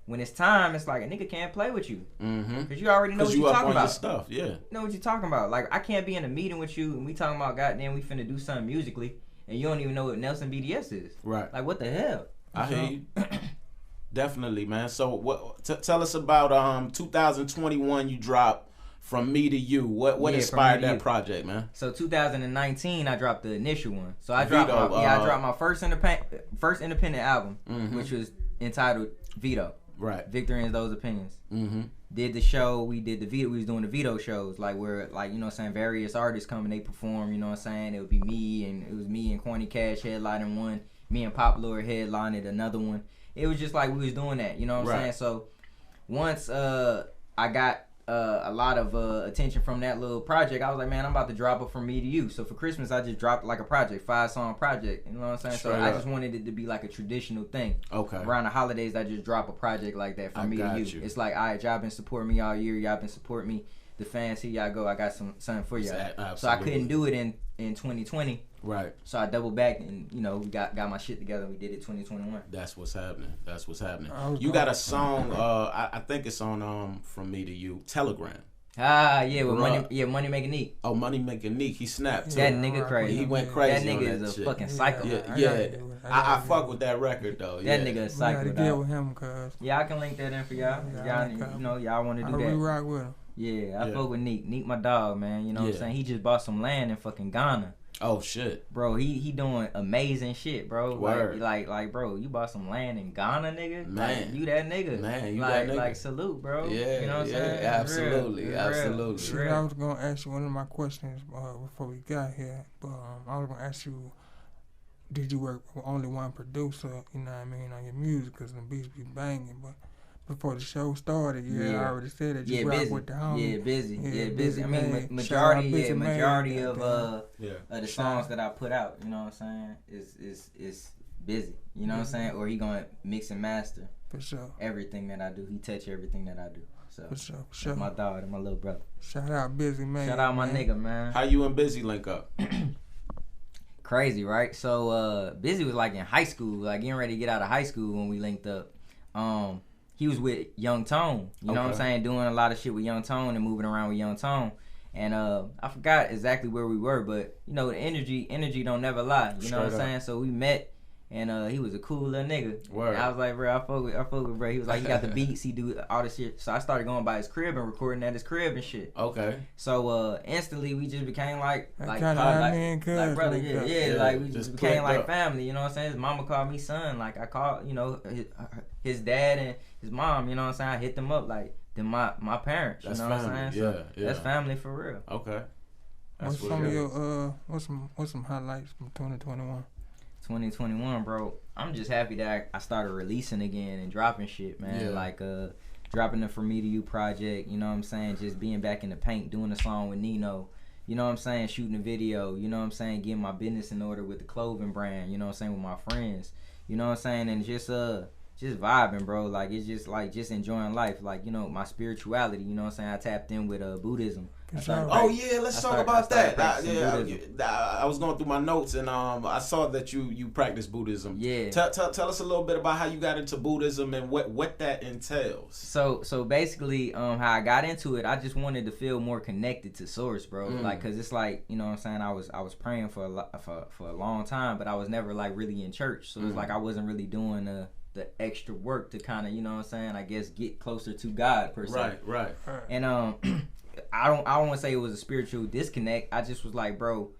when it's time, it's like a nigga can't play with you because you already know what you're talking about. Your stuff. Yeah. You know what you're talking about. Like I can't be in a meeting with you and we talking about goddamn we finna do something musically and you don't even know what Nelson BDS is. Right. Like what the hell? I hear you. Definitely, man. So tell us about 2021 you dropped From Me to You. What inspired that project, man? So 2019 I dropped the initial one. So I dropped I dropped my first independent album, which was entitled Veto. Right. Victory in Those Opinions. Mm-hmm. Did the show, we was doing the Veto shows, like where like, you know what I'm saying, various artists come and they perform, you know what I'm saying? It would be me and Corny Cash headlining one, me and Pop Lord headlining another one. It was just like we was doing that, you know what I'm saying? So once I got a lot of attention from that little project, I was like, man, I'm about to drop it From Me to You. So for Christmas, I just dropped like a project, 5-song project, you know what I'm saying? I just wanted it to be like a traditional thing. Okay. Around the holidays, I just drop a project like that, From Me to You. It's like, all right, y'all been supporting me all year, y'all been supporting me. The fans, here y'all go, I got something for y'all. Absolutely. So I couldn't do it in 2020. Right. So I doubled back and, we got my shit together and we did it 2021. That's what's happening. You got a song, I think it's on From Me to You, Telegram. Ah, yeah, with Money Making Neek. Oh, Money Making Neek, he snapped too. That nigga crazy. He went crazy. That nigga on that is a shit. fucking psycho. Yeah. I fuck with that record though. That nigga is psycho. We gotta deal with him, cuz. Yeah, I can link that in for y'all. Y'all want to do that. We rock with him. Yeah, I fuck with Neek. Neek my dog, man. You know what I'm saying? He just bought some land in fucking Ghana. Oh shit, bro, he doing amazing shit, bro. Word. Like, bro, you bought some land in Ghana, nigga. Man, like, you that nigga. Man, you that nigga. Like, salute, bro. Yeah, you know what I'm saying? Absolutely. Shit, I was gonna ask you one of my questions before we got here, but I was gonna ask you, did you work with only one producer? You know what I mean, on your music? Cause the beats be banging, but. Before the show started, I already said that you rock with the homies. Yeah, busy. I mean, majority of the songs that I put out, you know what I'm saying, is busy. You know what I'm saying? Or he gonna mix and master. For sure. Everything that I do, he touch everything that I do. So for sure. That's my dog and my little brother. Shout out Busy, man. Shout out my nigga, man. How you and Busy link up? Crazy, right? So Busy was like in high school, like getting ready to get out of high school when we linked up. He was with Young Tone, you know what I'm saying, doing a lot of shit with Young Tone and moving around with Young Tone. And I forgot exactly where we were, but you know the energy don't never lie, you know what I'm saying? So we met, and he was a cool little nigga. Word. And I was like, bro, I fuck with bro. He was like, he got the beats, he do all this shit. So I started going by his crib and recording at his crib and shit. Okay. So instantly we just became like brother, yeah, like we just became like family. You know what I'm saying? His mama called me son. Like I called, you know, his dad and his mom. You know what I'm saying? I hit them up like them my parents. You know what I'm saying? So that's family for real. Okay. What's some of your what's some highlights from 2021? 2021, bro. I'm just happy that I started releasing again and dropping shit, man. Yeah. Like dropping the For Me to You project, you know what I'm saying? Just being back in the paint, doing a song with Nino, you know what I'm saying? Shooting a video, you know what I'm saying? Getting my business in order with the clothing brand, you know what I'm saying? With my friends, you know what I'm saying? And just vibing, bro. Like it's just enjoying life. Like, you know, my spirituality, you know what I'm saying? I tapped in with Buddhism. Let's talk about that. I was going through my notes and I saw that you practice Buddhism. Yeah. Tell us a little bit about how you got into Buddhism and what that entails. So basically, how I got into it, I just wanted to feel more connected to Source, bro. Like, cause it's like, you know what I'm saying? I was praying for a long time, but I was never like really in church. So it's like I wasn't really doing the extra work to kind of, you know what I'm saying, I guess get closer to God per se. Right. And I don't want to say it was a spiritual disconnect. I just was like, bro,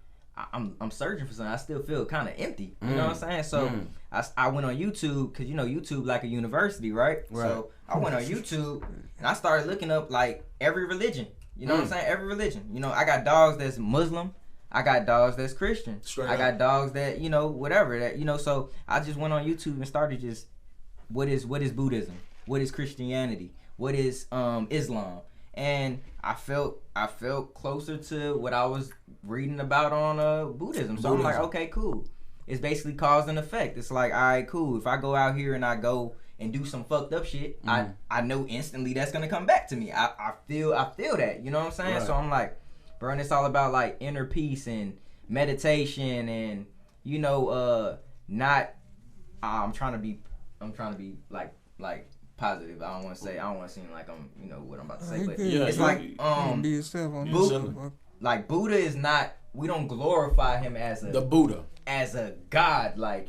I'm searching for something. I still feel kind of empty. You know what I'm saying? So I went on YouTube, because you know YouTube like a university, right? So I went on YouTube and I started looking up like every religion. You know what I'm saying? Every religion. You know, I got dogs that's Muslim. I got dogs that's Christian. I got dogs that, you know, whatever that, you know. So I just went on YouTube and started just what is Buddhism? What is Christianity? What is Islam? And I felt closer to what I was reading about on Buddhism. So I'm like, okay, cool. It's basically cause and effect. It's like, all right, cool. If I go out here and I go and do some fucked up shit, I know instantly that's gonna come back to me. I feel that. You know what I'm saying? Right. So I'm like, bro, and it's all about like inner peace and meditation and, you know, I'm trying to be like positive. I don't want to seem like I'm, you know, what I'm about to say, but it's like be yourself on Buddha. Like Buddha is not. We don't glorify him as the Buddha, as a god. Like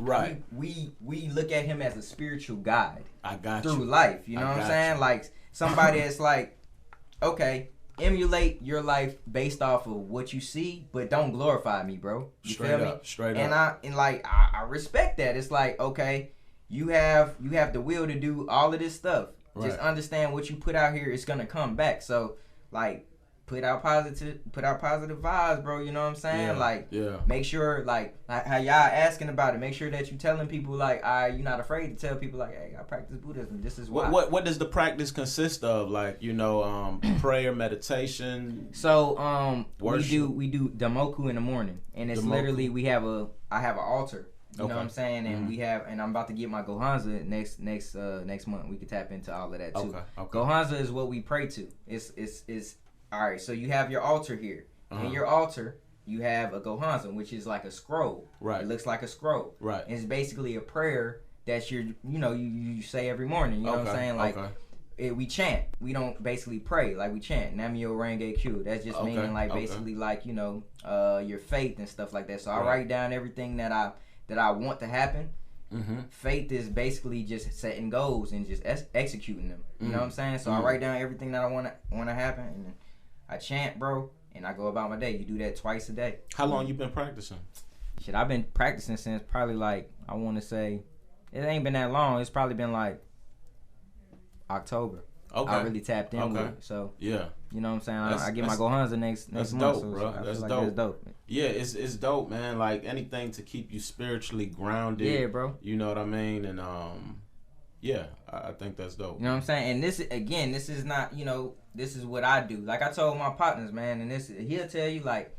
we look at him as a spiritual guide. I got through life. You know what I'm saying? Like somebody that's like, okay, emulate your life based off of what you see, but don't glorify me, bro. You feel me? Straight up. And I respect that. It's like, okay, you have the will to do all of this stuff. Right. Just understand what you put out here, it's gonna come back. So like put out positive vibes, bro. You know what I'm saying? Make sure like how y'all asking about it. Make sure that you telling people like, you're not afraid to tell people like, hey, I practice Buddhism. This is why. What does the practice consist of? Like, you know, prayer, meditation. So we do Damoku in the morning, and it's literally I have an altar. You know what I'm saying? And I'm about to get my Gohanza next month. We can tap into all of that too. Okay. Gohanza is what we pray to. It's all right. So you have your altar here. In your altar, you have a Gohanza, which is like a scroll. Right. It looks like a scroll. Right. And it's basically a prayer that you say every morning. You know what I'm saying? Like we chant. We don't basically pray. Like we chant Namyo Renge Kyo. That's just meaning like basically like, you know, your faith and stuff like that. So I write down everything that I want to happen. Faith is basically just setting goals and just executing them. You know what I'm saying? So I write down everything that I want to happen, and I chant, bro, and I go about my day. You do that twice a day. How long you been practicing? Shit, I've been practicing since probably like, I want to say, it ain't been that long. It's probably been like October. Okay. I really tapped in with it. So yeah, you know what I'm saying? I get my Gohanza next month. Dope, so bro. That's dope. That's dope. Yeah, it's dope, man. Like anything to keep you spiritually grounded. Yeah, bro. You know what I mean? And yeah, I think that's dope. You know what I'm saying? And this is not, you know, this is what I do. Like I told my partners, man, and he'll tell you, like,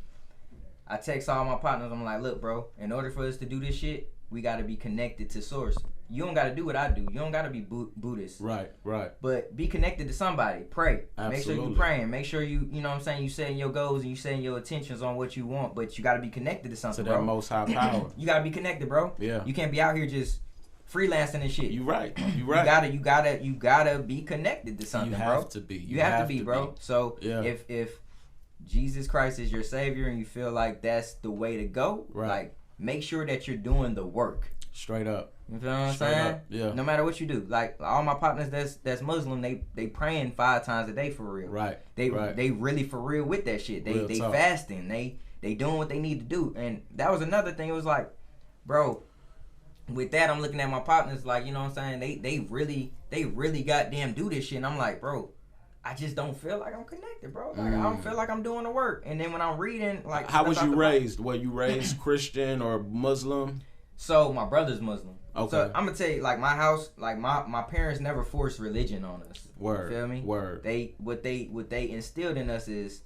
I text all my partners. I'm like, look, bro, in order for us to do this shit, we got to be connected to Source. you don't gotta do what I do. You don't gotta be Buddhist. Right. But be connected to somebody. Pray. Absolutely. Make sure you praying. Make sure you know what I'm saying, you setting your goals and you setting your intentions on what you want. But you gotta be connected to something, to that bro. most high power. You gotta be connected, bro. Yeah. You can't be out here just freelancing and shit. You right. You gotta be connected to something, bro. You have to be. You have to be, bro. So yeah. if Jesus Christ is your savior and you feel like that's the way to go, like make sure that you're doing the work. Straight up. You feel what I'm saying? Yeah. No matter what you do, like all my partners that's Muslim, they praying 5 times a day for real. Right. They really for real with that shit. They fasting. They doing what they need to do. And that was another thing. It was like, bro, with that I'm looking at my partners like, you know what I'm saying? They really goddamn do this shit. And I'm like, bro, I just don't feel like I'm connected, bro. Like I don't feel like I'm doing the work. And then when I'm reading, like, how was you raised? Were you raised Christian or Muslim? So my brother's Muslim. Okay. So I'm gonna tell you, like my house, like my parents never forced religion on us. Word. You feel me? Word. What they instilled in us is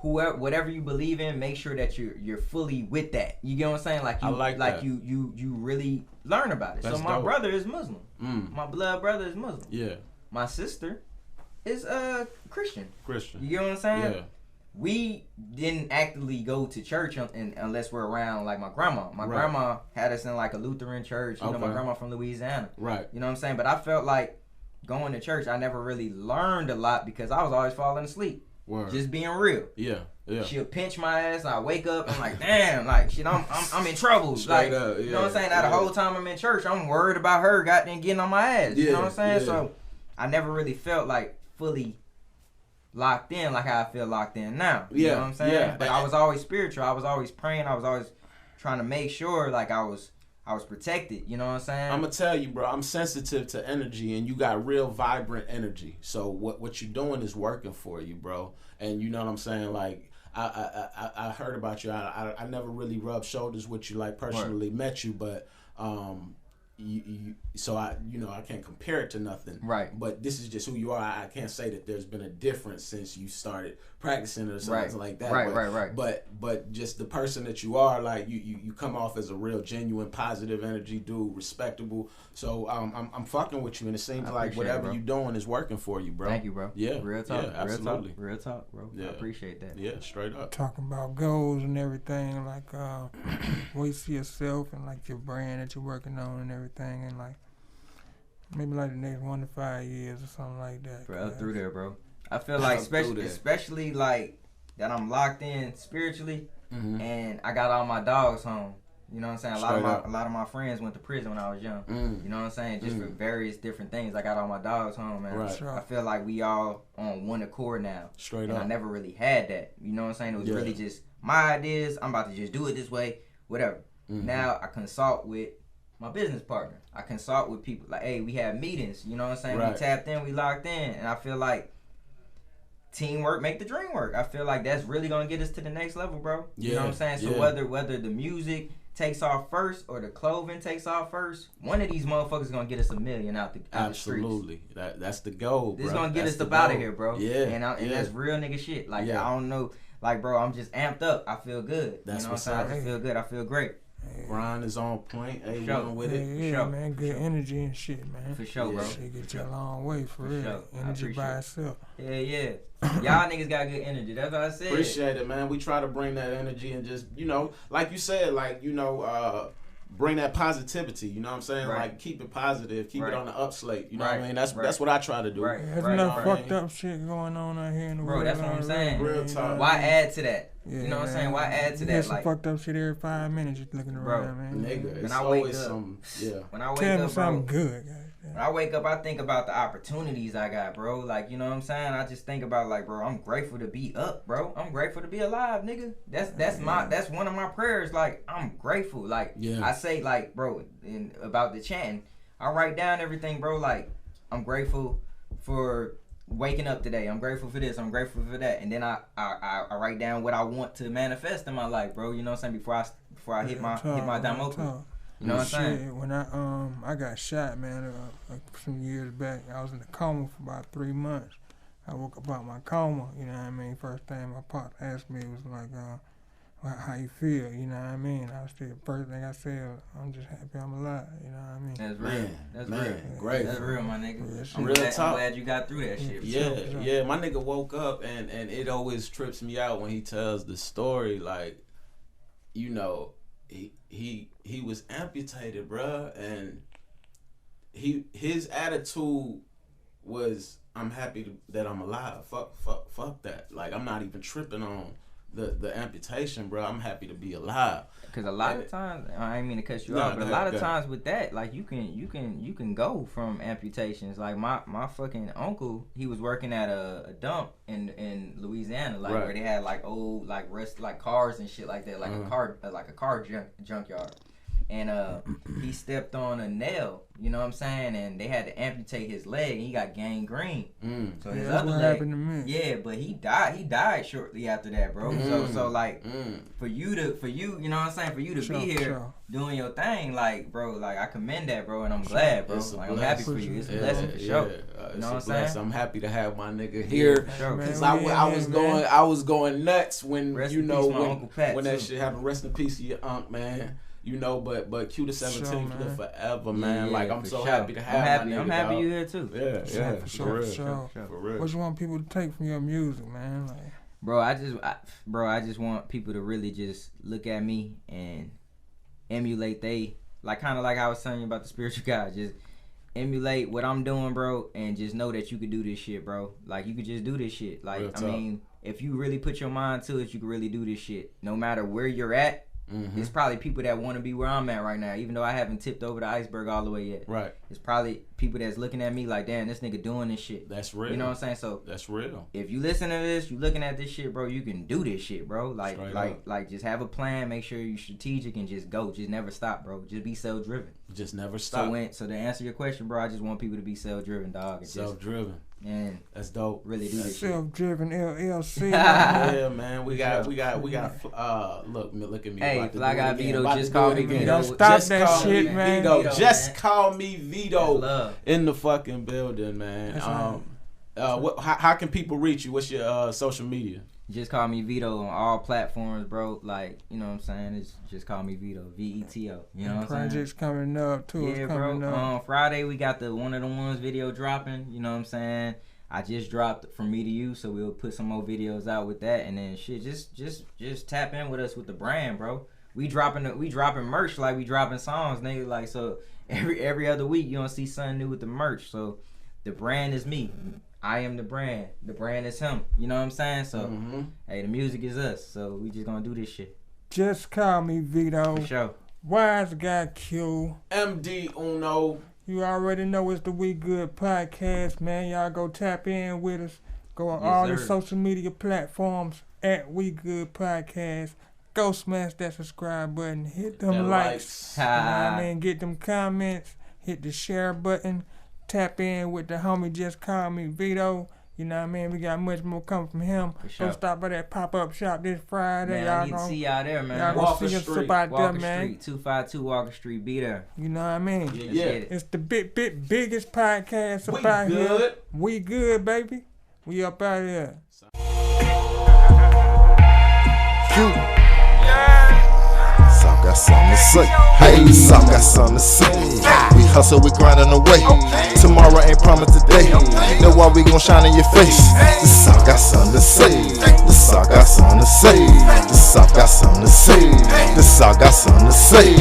whatever you believe in, make sure that you're fully with that. You get what I'm saying? Like you that. you really learn about it. That's so my dope. brother is Muslim. My blood brother is Muslim. Yeah. My sister is Christian. Christian. You get what I'm saying? Yeah. We didn't actively go to church unless we're around like my grandma. My grandma had us in like a Lutheran church. You know, my grandma from Louisiana. Right. You know what I'm saying? But I felt like going to church, I never really learned a lot because I was always falling asleep. Word. Just being real. Yeah. She'll pinch my ass. I wake up. I'm like, damn, like shit. I'm in trouble. Straight like, up. Yeah. You know what I'm saying? Now the whole time I'm in church, I'm worried about her goddamn getting on my ass. You know what I'm saying? Yeah. So I never really felt like fully locked in like how I feel locked in now. You know what I'm saying? Yeah. But I was always spiritual. I was always praying. I was always trying to make sure like I was protected. You know what I'm saying? I'm gonna tell you, bro. I'm sensitive to energy, and you got real vibrant energy. So what you're doing is working for you, bro. And you know what I'm saying? Like I heard about you. I never really rubbed shoulders with you, like personally met you, but so I can't compare it to nothing. Right. But this is just who you are. I can't say that there's been a difference since you started practicing or something like that. Right. But just the person that you are, like you come off as a real genuine positive energy dude, respectable. So I'm fucking with you, and it seems like whatever you're doing is working for you, bro. Thank you, bro. Yeah. Real talk. Yeah, absolutely. Real talk, bro. Yeah. I appreciate that. Yeah, straight up. Talking about goals and everything, like where you see yourself and like your brand that you're working on and everything, and like maybe like the next 1 to 5 years or something like that. Bro, up through there, bro. I feel like especially like that I'm locked in spiritually, and I got all my dogs home. You know what I'm saying? A lot of my friends went to prison when I was young. You know what I'm saying? Just for various different things. I got all my dogs home, man. Right. I feel like we all on one accord now. Straight and up. I never really had that. You know what I'm saying? It was really just my ideas. I'm about to just do it this way, whatever. Now I consult with my business partner. I consult with people like, hey, we have meetings. You know what I'm saying? Right. We tapped in, we locked in, and I feel like teamwork make the dream work. I feel like that's really gonna get us to the next level, bro. You know what I'm saying? So whether the music takes off first or the clothing takes off first, one of these motherfuckers gonna get us $1 million out the streets. Absolutely. That's the goal, bro. This gonna get us up out of here, bro. Yeah. And that's real nigga shit. Like I don't know, like bro, I'm just amped up. I feel good. That's you know what's what I'm up. saying? I feel good. I feel great. Grind is on point. Hey, sure. with it. Yeah, man. Good energy and shit, man. For sure, bro. Shit get you a long way, for real. Sure. Energy by itself. Yeah. Y'all niggas got good energy. That's what I said. Appreciate it, man. We try to bring that energy and just, like you said, bring that positivity, you know what I'm saying? Right. Like, keep it positive, keep it on the upslate, you know right. what I mean? That's what I try to do. Right. There's enough fucked up shit going on out here in the world. Bro, that's what I'm saying. Real talk. Why add to that? Yeah, you know what I'm saying? Why add to that? There's some fucked up shit every 5 minutes you're looking around, man. Nigga, when I wake up, when I wake Tell up, me something bro, good, guys. When I wake up, I think about the opportunities I got, bro. Like, you know what I'm saying? I just think about, like, bro, I'm grateful to be up, bro. I'm grateful to be alive, nigga. That's one of my prayers. Like, I'm grateful. Like, I say, like, bro, about the chanting, I write down everything, bro. Like, I'm grateful for waking up today. I'm grateful for this. I'm grateful for that. And then I write down what I want to manifest in my life, bro. You know what I'm saying? Before I hit my Daimoku. You know what I'm saying? When I got shot, man, some years back, I was in a coma for about 3 months. I woke up out my coma, you know what I mean? First thing my pop asked me was like, how you feel, you know what I mean? I was the first thing I said, I'm just happy I'm alive, you know what I mean? That's real. That's man, real. Great. That's real, my nigga. I'm glad you got through that shit. Yeah. My nigga woke up and it always trips me out when he tells the story, like, you know, he was amputated, bruh, and his attitude was, I'm happy that I'm alive. Fuck that. Like, I'm not even tripping on the amputation, bro. I'm happy to be alive. Cause a lot of times, I ain't mean to cut you off, but a lot of times with that, like you can go from amputations. Like my fucking uncle, he was working at a dump in Louisiana, like where they had like old like rust like cars and shit like that, like a car junkyard. And he stepped on a nail, you know what I'm saying? And they had to amputate his leg, and he got gangrene. So his other leg, but he died shortly after that, bro. So like for you, you know what I'm saying? For you to be here doing your thing, like, bro, like I commend that, bro, and I'm glad, bro. Like I'm happy for you. It's a blessing for sure. You know what I'm saying? I'm happy to have my nigga here, because I was going nuts when when that shit happened. Rest in peace to your uncle, man. You know, but Q the 17th live forever, man. Like I'm so happy to have my nigga. I'm happy you here too. Yeah, for real. What you want people to take from your music, man? Like, bro, I just want people to really just look at me and emulate like kind of like I was telling you about the spiritual guy. Just emulate what I'm doing, bro, and just know that you could do this shit, bro. Like you could just do this shit. Like I mean, if you really put your mind to it, you can really do this shit. No matter where you're at. It's probably people that want to be where I'm at right now, even though I haven't tipped over the iceberg all the way yet. Right. It's probably people that's looking at me like, damn, this nigga doing this shit. That's real. You know what I'm saying? So that's real. If you listen to this, you looking at this shit, bro, you can do this shit, bro. Like just have a plan, make sure you're strategic, and just go. Just never stop, bro. Just be self-driven. Just never stop. So to answer your question, bro, I just want people to be self-driven, dog. Self-driven. And that's dope. Really do this self-driven LLC. Yeah, man. We got look at me. Hey, Fly Guy Veto, just call me Veto. Don't stop that shit, man. Just call me Veto in the fucking building, man. How can people reach you? What's your social media? Just call me Veto on all platforms, bro. Like, you know what I'm saying? It's just call me Veto. VETO. You know what I'm saying? Projects coming up too. Yeah, bro. On Friday we got the One of the Ones video dropping. You know what I'm saying? I just dropped From Me to You, so we'll put some more videos out with that, and then shit, just tap in with us with the brand, bro. We dropping merch like we dropping songs, nigga. Like, so every other week you gonna see something new with the merch. So the brand is me. I am the brand. The brand is him. You know what I'm saying? So, hey, the music is us. So we just gonna do this shit. Just call me Veto. For sure. Wise Guy Q. MD Uno. You already know it's the We Good podcast, man. Y'all go tap in with us. Go on all the social media platforms at We Good Podcast. Go smash that subscribe button. Hit them likes. You know what I mean? Get them comments. Hit the share button. Tap in with the homie Just Call Me Veto. You know what I mean? We got much more coming from him. Sure. Go stop by that pop-up shop this Friday. Man, I need to see y'all there, man. Y'all gonna see us up out there, man. Street, 252 Walker Street. Be there. You know what I mean? Yeah. It's the biggest podcast up out here. We good, baby. We up out here. South got something to say. Hey, South got something to say. We hustle, we grinding away. Tomorrow ain't promised today. Know why we gon' shine in your face. The South got something to say. The South got something to say. The South got something to say. The South got something to say.